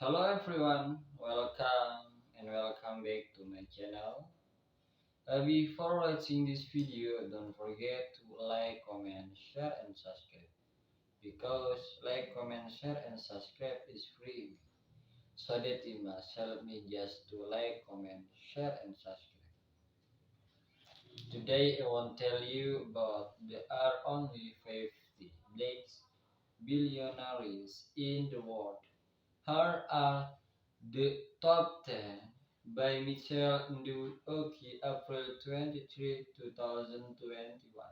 Hello everyone, welcome back to my channel. Before watching this video, don't forget to like, comment, share, and subscribe. Because like, comment, share, and subscribe is free. So that you must help me just to like, comment, share, and subscribe. Today I want to tell you about there are only 50 blacks billionaires in the world. Here are the top 10 by Michelle Nduoki, April 23, 2021.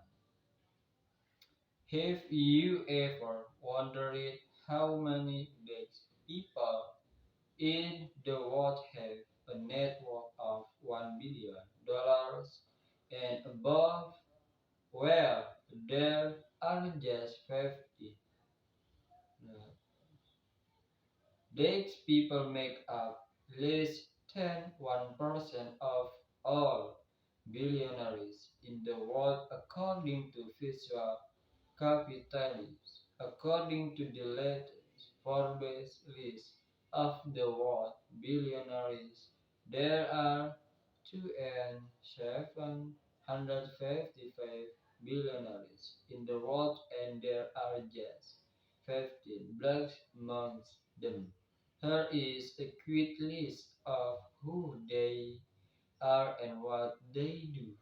Have you ever wondered how many black people in the world have a net worth of $1 billion and above, where there are just 50? These people make up less than 1% of all billionaires in the world according to visual capitalism. According to the latest Forbes list of the world billionaires, there are 2,755 billionaires in the world and there are just 15 blacks amongst them. Here is a quick list of who they are and what they do.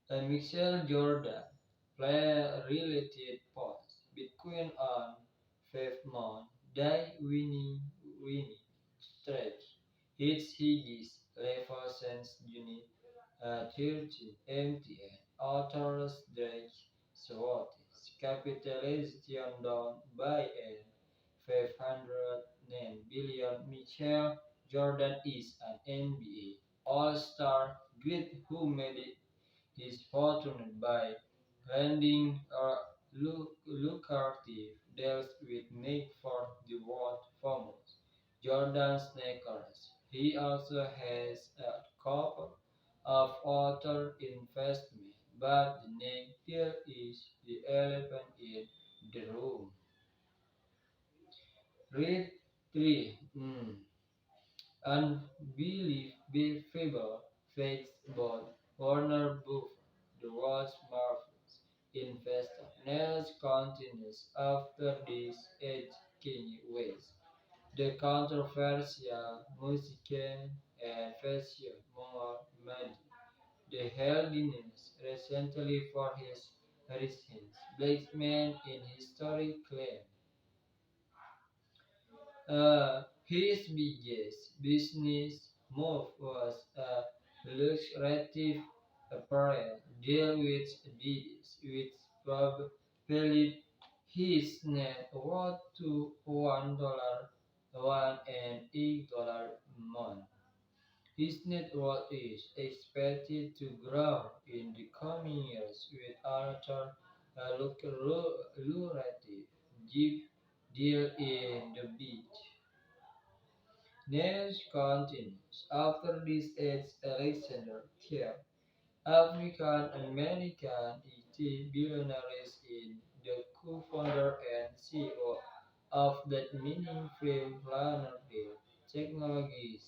Michael Jordan play-related post Bitcoin on 5th day winning stretch hits his level since June 13 MTN authors Drake Swartis capitalization down by a 509 billion. Michael Jordan is an NBA All-Star great who made it his fortune by landing lucrative deals with Nike for the world famous Jordan sneakers. He also has a couple of other investments, but the name still is the elephant in the room. Read 3. Unbelievable facts about Warner Buffett, the world's marvelous investor. News continues after this age Kanye West. The controversial musician and fashion mogul made the headlines recently for his recent placement in historic claim. His biggest business move was a lucrative apparel deal with Adidas, which propelled his net worth to $1.18 a month. His net worth is expected to grow in the coming years with another lucrative Jeep deal in the beach. News continues. After this aids Alexander Thiel, African American IT billionaires in the co-founder and CEO of that mining frame planner Dell Technologies,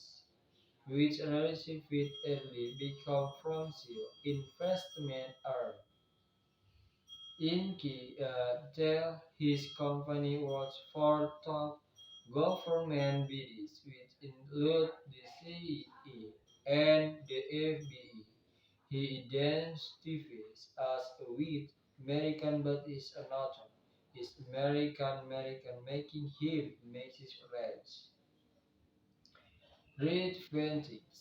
which received early become frontier investment arm. In Dell, his company works for top government bodies, which include the CEA and the FBI. He identifies as a white American but is not. Is American making him Mrs. Reds. Read 20s.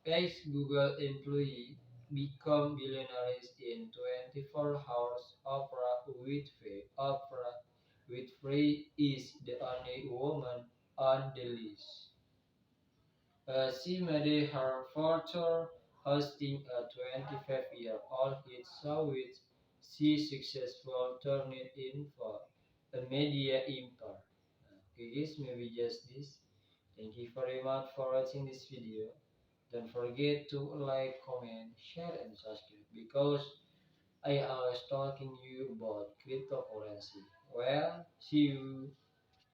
Ex-Google employee become billionaires in 24 hours. Oprah Winfrey is the only woman on the list. She made her fortune hosting a 25-year-old hit show which she successfully turned it into a media empire. Okay guys, maybe just this. Thank you very much for watching this video. Don't forget to like, comment, share, and subscribe because I always talking you about cryptocurrency. Well, see you.